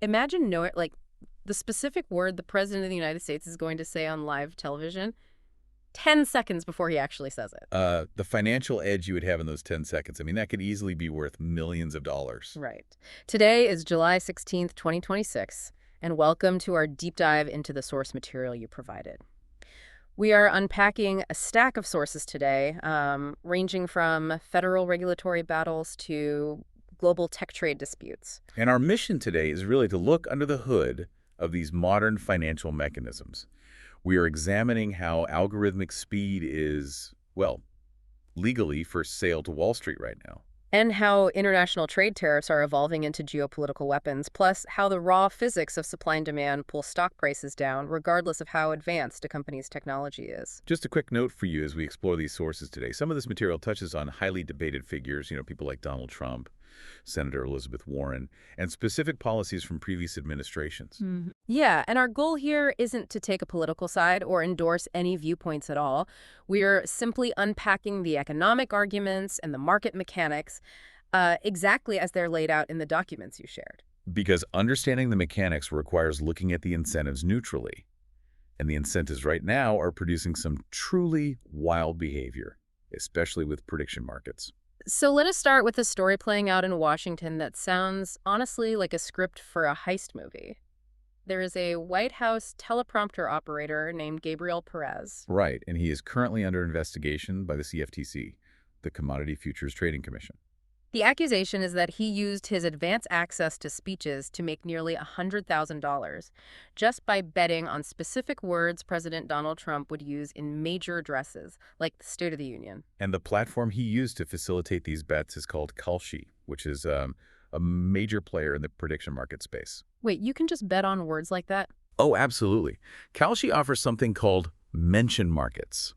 Imagine knowing, like, the specific word the President of the United States is going to say on live television 10 seconds before he actually says it. The financial edge you would have in those 10 seconds, I mean, that could easily be worth millions of dollars. Right. Today is July 16th, 2026, and welcome to our deep dive into the source material you provided. We are unpacking a stack of sources today, ranging from federal regulatory battles to global tech trade disputes. And our mission today is really to look under the hood of these modern financial mechanisms. We are examining how algorithmic speed is, well, legally for sale to Wall Street right now. And how international trade tariffs are evolving into geopolitical weapons, plus how the raw physics of supply and demand pull stock prices down, regardless of how advanced a company's technology is. Just a quick note for you as we explore these sources today. Some of this material touches on highly debated figures, people like Donald Trump, Senator Elizabeth Warren, and specific policies from previous administrations. Yeah, and our goal here isn't to take a political side or endorse any viewpoints at all. We're simply unpacking the economic arguments and the market mechanics exactly as they're laid out in the documents you shared. Because understanding the mechanics requires looking at the incentives neutrally. And the incentives right now are producing some truly wild behavior, especially with prediction markets. So let us start with a story playing out in Washington that sounds, honestly, like a script for a heist movie. There is a White House teleprompter operator named Gabriel Perez. Right, and he is currently under investigation by the CFTC, the Commodity Futures Trading Commission. The accusation is that he used his advance access to speeches to make nearly $100,000 just by betting on specific words President Donald Trump would use in major addresses, like the State of the Union. And the platform he used to facilitate these bets is called Kalshi, which is a major player in the prediction market space. Wait, you can just bet on words like that? Oh, absolutely. Kalshi offers something called mention markets.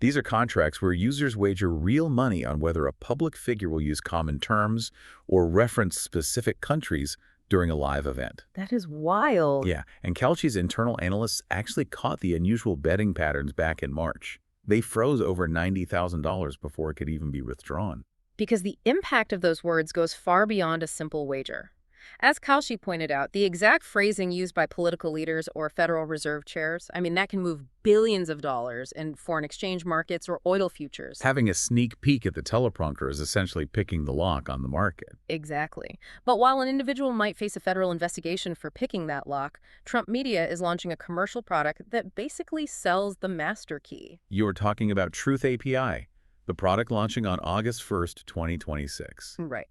These are contracts where users wager real money on whether a public figure will use common terms or reference specific countries during a live event. That is wild. Yeah, and Kalshi's internal analysts actually caught the unusual betting patterns back in March. They froze over $90,000 before it could even be withdrawn. Because the impact of those words goes far beyond a simple wager. As Kalshi pointed out, the exact phrasing used by political leaders or Federal Reserve chairs, that can move billions of dollars in foreign exchange markets or oil futures. Having a sneak peek at the teleprompter is essentially picking the lock on the market. Exactly. But while an individual might face a federal investigation for picking that lock, Trump Media is launching a commercial product that basically sells the master key. You're talking about Truth API, the product launching on August 1st, 2026. Right.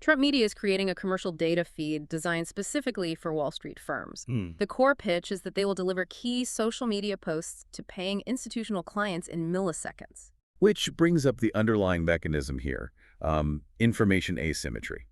Trump Media is creating a commercial data feed designed specifically for Wall Street firms. The core pitch is that they will deliver key social media posts to paying institutional clients in milliseconds. Which brings up the underlying mechanism here, information asymmetry.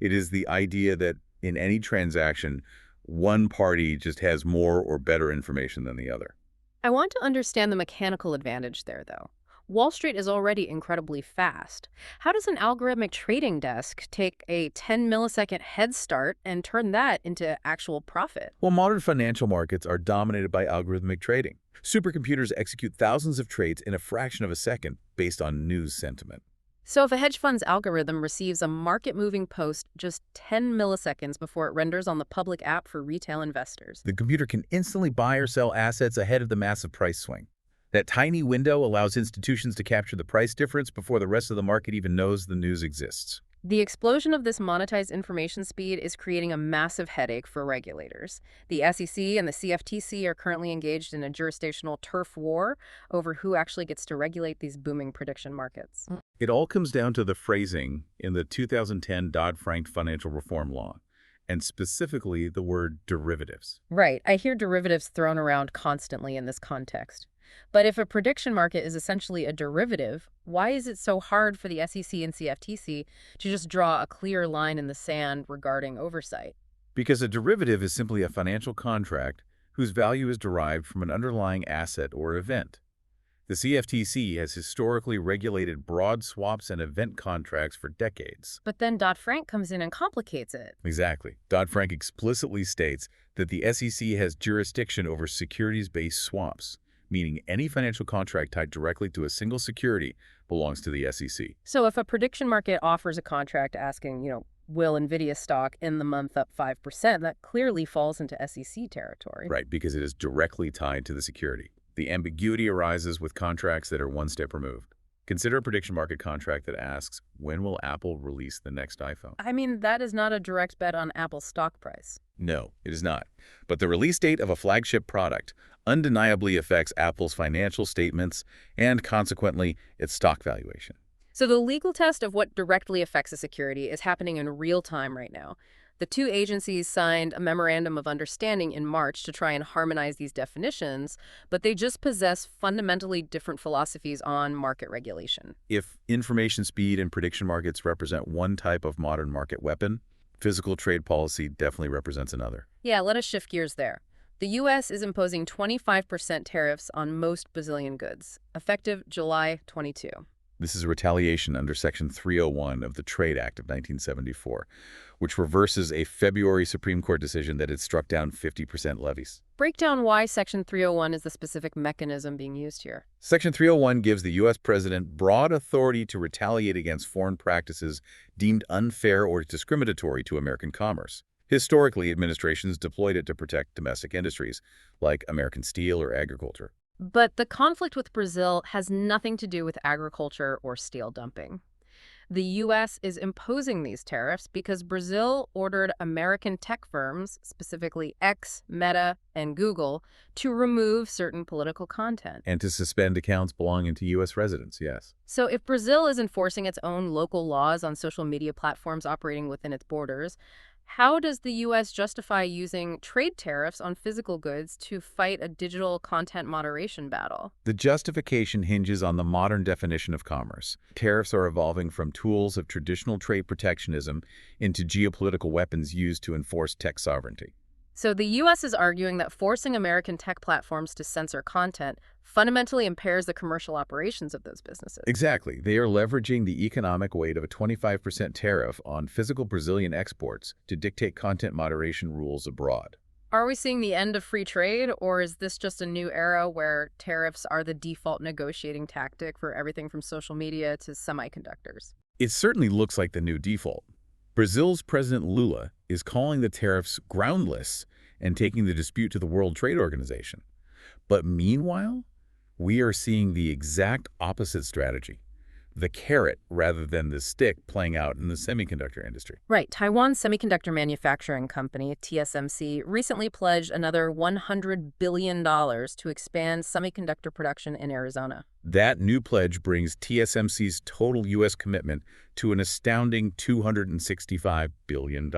It is the idea that in any transaction, one party just has more or better information than the other. I want to understand the mechanical advantage there, though. Wall Street is already incredibly fast. How does an algorithmic trading desk take a 10-millisecond head start and turn that into actual profit? Well, modern financial markets are dominated by algorithmic trading. Supercomputers execute thousands of trades in a fraction of a second based on news sentiment. So if a hedge fund's algorithm receives a market-moving post just 10 milliseconds before it renders on the public app for retail investors, the computer can instantly buy or sell assets ahead of the massive price swing. That tiny window allows institutions to capture the price difference before the rest of the market even knows the news exists. The explosion of this monetized information speed is creating a massive headache for regulators. The SEC and the CFTC are currently engaged in a jurisdictional turf war over who actually gets to regulate these booming prediction markets. It all comes down to the phrasing in the 2010 Dodd-Frank financial reform law, and specifically the word derivatives. Right. I hear derivatives thrown around constantly in this context. But if a prediction market is essentially a derivative, why is it so hard for the SEC and CFTC to just draw a clear line in the sand regarding oversight? Because a derivative is simply a financial contract whose value is derived from an underlying asset or event. The CFTC has historically regulated broad swaps and event contracts for decades. But then Dodd-Frank comes in and complicates it. Exactly. Dodd-Frank explicitly states that the SEC has jurisdiction over securities-based swaps, meaning any financial contract tied directly to a single security belongs to the SEC. So if a prediction market offers a contract asking, will NVIDIA stock in the month up 5%? That clearly falls into SEC territory. Right, because it is directly tied to the security. The ambiguity arises with contracts that are one step removed. Consider a prediction market contract that asks, when will Apple release the next iPhone? I mean, that is not a direct bet on Apple's stock price. No, it is not. But the release date of a flagship product undeniably affects Apple's financial statements and, consequently, its stock valuation. So the legal test of what directly affects a security is happening in real time right now. The two agencies signed a memorandum of understanding in March to try and harmonize these definitions, but they just possess fundamentally different philosophies on market regulation. If information speed and prediction markets represent one type of modern market weapon, physical trade policy definitely represents another. Yeah, let us shift gears there. The U.S. is imposing 25% tariffs on most Brazilian goods, effective July 22. This is a retaliation under Section 301 of the Trade Act of 1974, which reverses a February Supreme Court decision that had struck down 50% levies. Break down why Section 301 is the specific mechanism being used here. Section 301 gives the U.S. president broad authority to retaliate against foreign practices deemed unfair or discriminatory to American commerce. Historically, administrations deployed it to protect domestic industries, like American steel or agriculture. But the conflict with Brazil has nothing to do with agriculture or steel dumping. The U.S. is imposing these tariffs because Brazil ordered American tech firms, specifically X, Meta, and Google, to remove certain political content. And to suspend accounts belonging to U.S. residents, yes. So if Brazil is enforcing its own local laws on social media platforms operating within its borders, how does the U.S. justify using trade tariffs on physical goods to fight a digital content moderation battle? The justification hinges on the modern definition of commerce. Tariffs are evolving from tools of traditional trade protectionism into geopolitical weapons used to enforce tech sovereignty. So the U.S. is arguing that forcing American tech platforms to censor content fundamentally impairs the commercial operations of those businesses. Exactly. They are leveraging the economic weight of a 25% tariff on physical Brazilian exports to dictate content moderation rules abroad. Are we seeing the end of free trade, or is this just a new era where tariffs are the default negotiating tactic for everything from social media to semiconductors? It certainly looks like the new default. Brazil's President Lula is calling the tariffs groundless and taking the dispute to the World Trade Organization. But meanwhile, we are seeing the exact opposite strategy, the carrot rather than the stick playing out in the semiconductor industry. Right. Taiwan's semiconductor manufacturing company, TSMC, recently pledged another $100 billion to expand semiconductor production in Arizona. That new pledge brings TSMC's total U.S. commitment to an astounding $265 billion.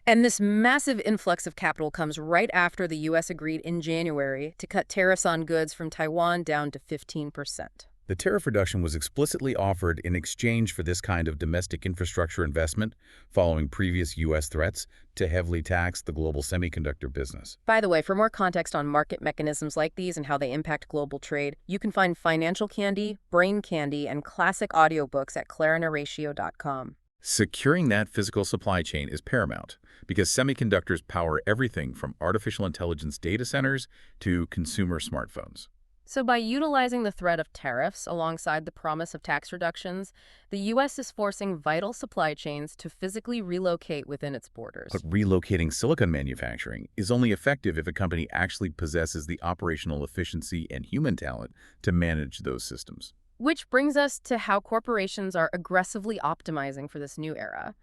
And this massive influx of capital comes right after the U.S. agreed in January to cut tariffs on goods from Taiwan down to 15%. The tariff reduction was explicitly offered in exchange for this kind of domestic infrastructure investment, following previous U.S. threats to heavily tax the global semiconductor business. By the way, for more context on market mechanisms like these and how they impact global trade, you can find Financial Candy, Brain Candy, and classic audiobooks at clarinaratio.com. Securing that physical supply chain is paramount because semiconductors power everything from artificial intelligence data centers to consumer smartphones. So by utilizing the threat of tariffs alongside the promise of tax reductions, the U.S. is forcing vital supply chains to physically relocate within its borders. But relocating silicon manufacturing is only effective if a company actually possesses the operational efficiency and human talent to manage those systems. Which brings us to how corporations are aggressively optimizing for this new era.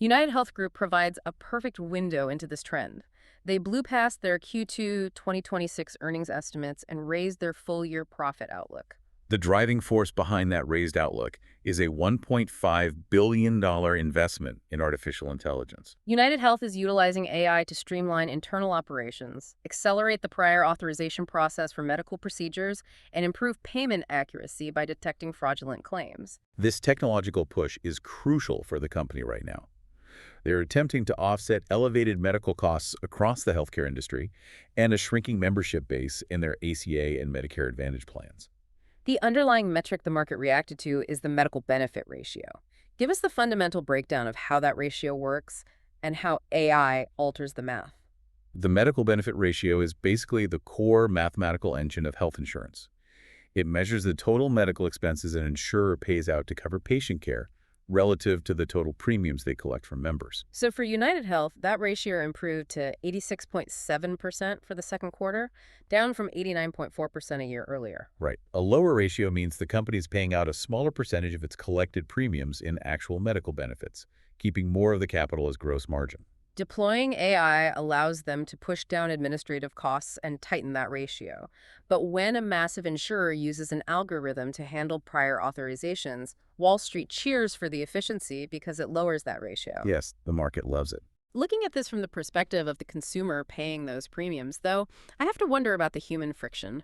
UnitedHealth Group provides a perfect window into this trend. They blew past their Q2 2026 earnings estimates and raised their full-year profit outlook. The driving force behind that raised outlook is a $1.5 billion investment in artificial intelligence. UnitedHealth is utilizing AI to streamline internal operations, accelerate the prior authorization process for medical procedures, and improve payment accuracy by detecting fraudulent claims. This technological push is crucial for the company right now. They're attempting to offset elevated medical costs across the healthcare industry and a shrinking membership base in their ACA and Medicare Advantage plans. The underlying metric the market reacted to is the medical benefit ratio. Give us the fundamental breakdown of how that ratio works and how AI alters the math. The medical benefit ratio is basically the core mathematical engine of health insurance. It measures the total medical expenses an insurer pays out to cover patient care, relative to the total premiums they collect from members. So for United Health, that ratio improved to 86.7% for the second quarter, down from 89.4% a year earlier. Right. A lower ratio means the company is paying out a smaller percentage of its collected premiums in actual medical benefits, keeping more of the capital as gross margin. Deploying AI allows them to push down administrative costs and tighten that ratio. But when a massive insurer uses an algorithm to handle prior authorizations, Wall Street cheers for the efficiency because it lowers that ratio. Yes, the market loves it. Looking at this from the perspective of the consumer paying those premiums, though, I have to wonder about the human friction.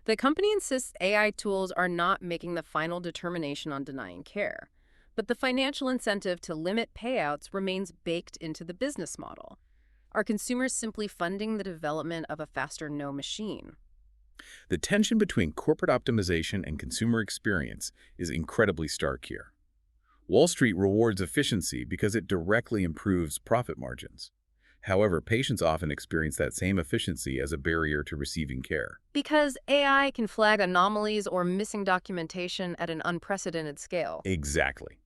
The company insists AI tools are not making the final determination on denying care. But the financial incentive to limit payouts remains baked into the business model. Are consumers simply funding the development of a faster no machine? The tension between corporate optimization and consumer experience is incredibly stark here. Wall Street rewards efficiency because it directly improves profit margins. However, patients often experience that same efficiency as a barrier to receiving care. Because AI can flag anomalies or missing documentation at an unprecedented scale. Exactly.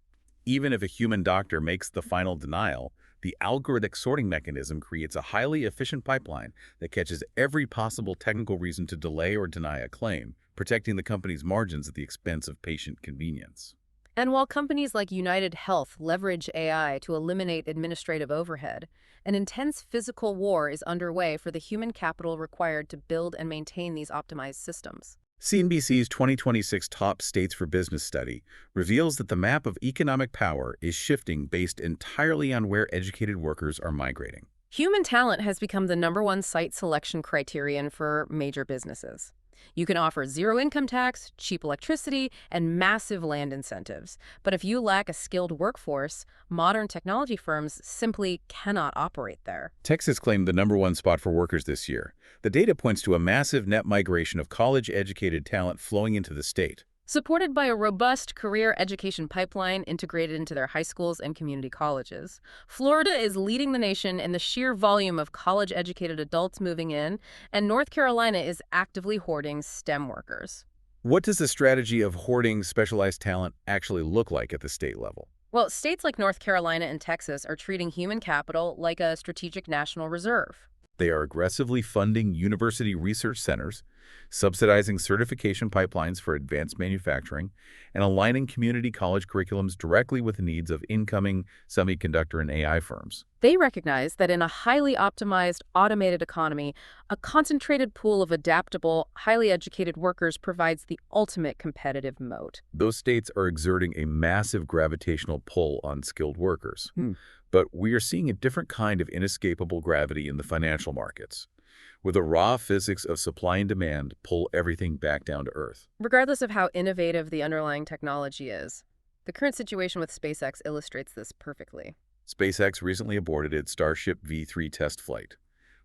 Even if a human doctor makes the final denial, the algorithmic sorting mechanism creates a highly efficient pipeline that catches every possible technical reason to delay or deny a claim, protecting the company's margins at the expense of patient convenience. And while companies like United Health leverage AI to eliminate administrative overhead, an intense physical war is underway for the human capital required to build and maintain these optimized systems. CNBC's 2026 Top States for Business study reveals that the map of economic power is shifting based entirely on where educated workers are migrating. Human talent has become the #1 site selection criterion for major businesses. You can offer zero income tax, cheap electricity, and massive land incentives. But if you lack a skilled workforce, modern technology firms simply cannot operate there. Texas claimed the #1 spot for workers this year. The data points to a massive net migration of college-educated talent flowing into the state. Supported by a robust career education pipeline integrated into their high schools and community colleges, Florida is leading the nation in the sheer volume of college-educated adults moving in, and North Carolina is actively hoarding STEM workers. What does the strategy of hoarding specialized talent actually look like at the state level? Well, states like North Carolina and Texas are treating human capital like a strategic national reserve. They are aggressively funding university research centers, subsidizing certification pipelines for advanced manufacturing, and aligning community college curriculums directly with the needs of incoming semiconductor and AI firms. They recognize that in a highly optimized, automated economy, a concentrated pool of adaptable, highly educated workers provides the ultimate competitive moat. Those states are exerting a massive gravitational pull on skilled workers. But we are seeing a different kind of inescapable gravity in the financial markets, where the raw physics of supply and demand pull everything back down to earth. Regardless of how innovative the underlying technology is, the current situation with SpaceX illustrates this perfectly. SpaceX recently aborted its Starship V3 test flight,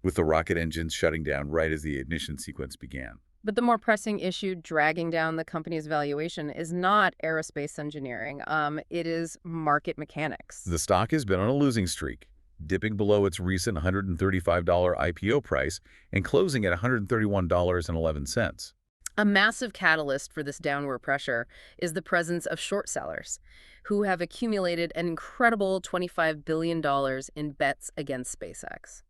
with the rocket engines shutting down right as the ignition sequence began. But the more pressing issue dragging down the company's valuation is not aerospace engineering. It is market mechanics. The stock has been on a losing streak, dipping below its recent $135 IPO price and closing at $131.11. A massive catalyst for this downward pressure is the presence of short sellers, who have accumulated an incredible $25 billion in bets against SpaceX.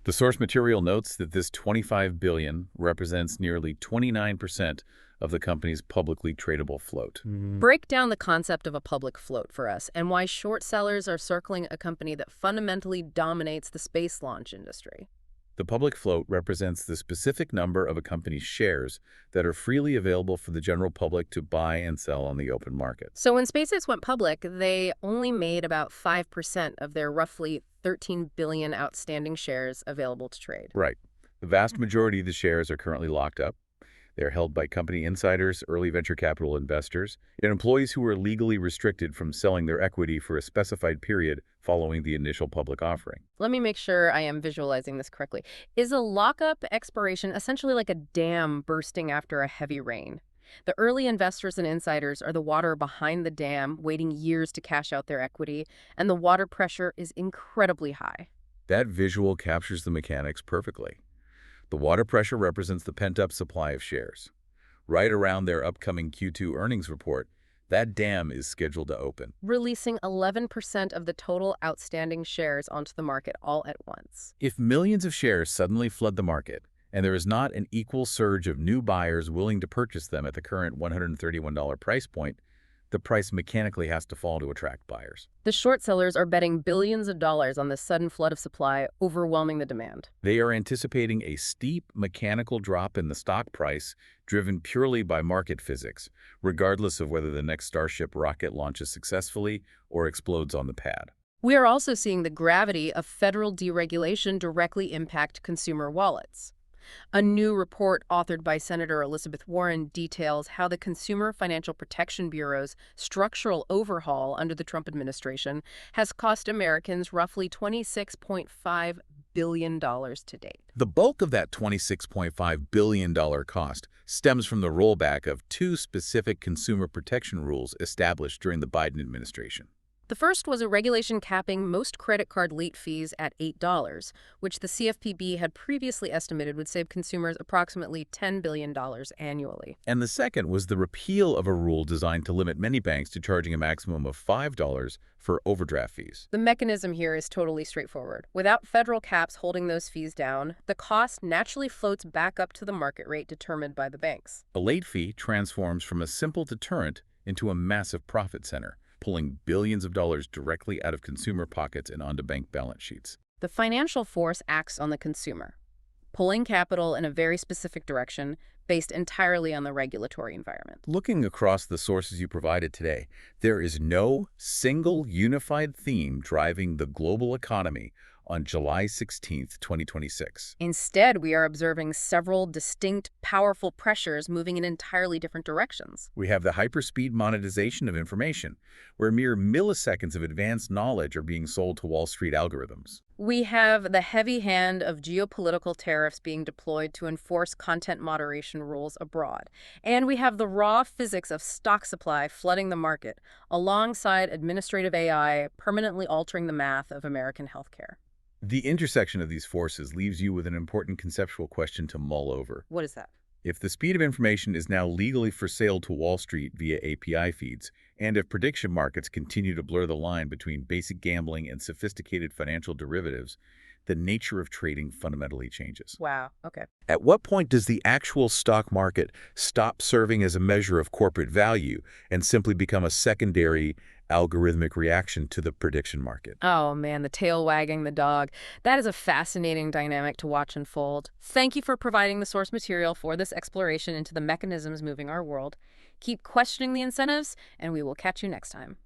The source material notes that this $25 billion represents nearly 29% of the company's publicly tradable float. Break down the concept of a public float for us and why short sellers are circling a company that fundamentally dominates the space launch industry. The public float represents the specific number of a company's shares that are freely available for the general public to buy and sell on the open market. So when SpaceX went public, they only made about 5% of their roughly 13 billion outstanding shares available to trade. Right. The vast majority of the shares are currently locked up. They're held by company insiders, early venture capital investors, and employees who are legally restricted from selling their equity for a specified period following the initial public offering. Let me make sure I am visualizing this correctly. Is a lockup expiration essentially like a dam bursting after a heavy rain? The early investors and insiders are the water behind the dam, waiting years to cash out their equity, and the water pressure is incredibly high. That visual captures the mechanics perfectly. The water pressure represents the pent-up supply of shares. Right around their upcoming Q2 earnings report, That dam is scheduled to open. releasing 11% of the total outstanding shares onto the market all at once. If millions of shares suddenly flood the market, and there is not an equal surge of new buyers willing to purchase them at the current $131 price point, the price mechanically has to fall to attract buyers. The short sellers are betting billions of dollars on this sudden flood of supply, overwhelming the demand. They are anticipating a steep mechanical drop in the stock price driven purely by market physics, regardless of whether the next Starship rocket launches successfully or explodes on the pad. We are also seeing the gravity of federal deregulation directly impact consumer wallets. A new report authored by Senator Elizabeth Warren details how the Consumer Financial Protection Bureau's structural overhaul under the Trump administration has cost Americans roughly $26.5 billion to date. The bulk of that $26.5 billion cost stems from the rollback of two specific consumer protection rules established during the Biden administration. The first was a regulation capping most credit card late fees at $8, which the CFPB had previously estimated would save consumers approximately $10 billion annually. And the second was the repeal of a rule designed to limit many banks to charging a maximum of $5 for overdraft fees. The mechanism here is totally straightforward. Without federal caps holding those fees down, the cost naturally floats back up to the market rate determined by the banks. A late fee transforms from a simple deterrent into a massive profit center, pulling billions of dollars directly out of consumer pockets and onto bank balance sheets. The financial force acts on the consumer, pulling capital in a very specific direction based entirely on the regulatory environment. Looking across the sources you provided today, there is no single unified theme driving the global economy on July 16, 2026. Instead, we are observing several distinct, powerful pressures moving in entirely different directions. We have the hyperspeed monetization of information, where mere milliseconds of advanced knowledge are being sold to Wall Street algorithms. We have the heavy hand of geopolitical tariffs being deployed to enforce content moderation rules abroad. And we have the raw physics of stock supply flooding the market, alongside administrative AI permanently altering the math of American healthcare. The intersection of these forces leaves you with an important conceptual question to mull over. What is that? If the speed of information is now legally for sale to Wall Street via API feeds, and if prediction markets continue to blur the line between basic gambling and sophisticated financial derivatives, the nature of trading fundamentally changes. Wow, okay. At what point does the actual stock market stop serving as a measure of corporate value and simply become a secondary algorithmic reaction to the prediction market? Oh man, the tail wagging the dog. That is a fascinating dynamic to watch unfold. Thank you for providing the source material for this exploration into the mechanisms moving our world. Keep questioning the incentives, and we will catch you next time.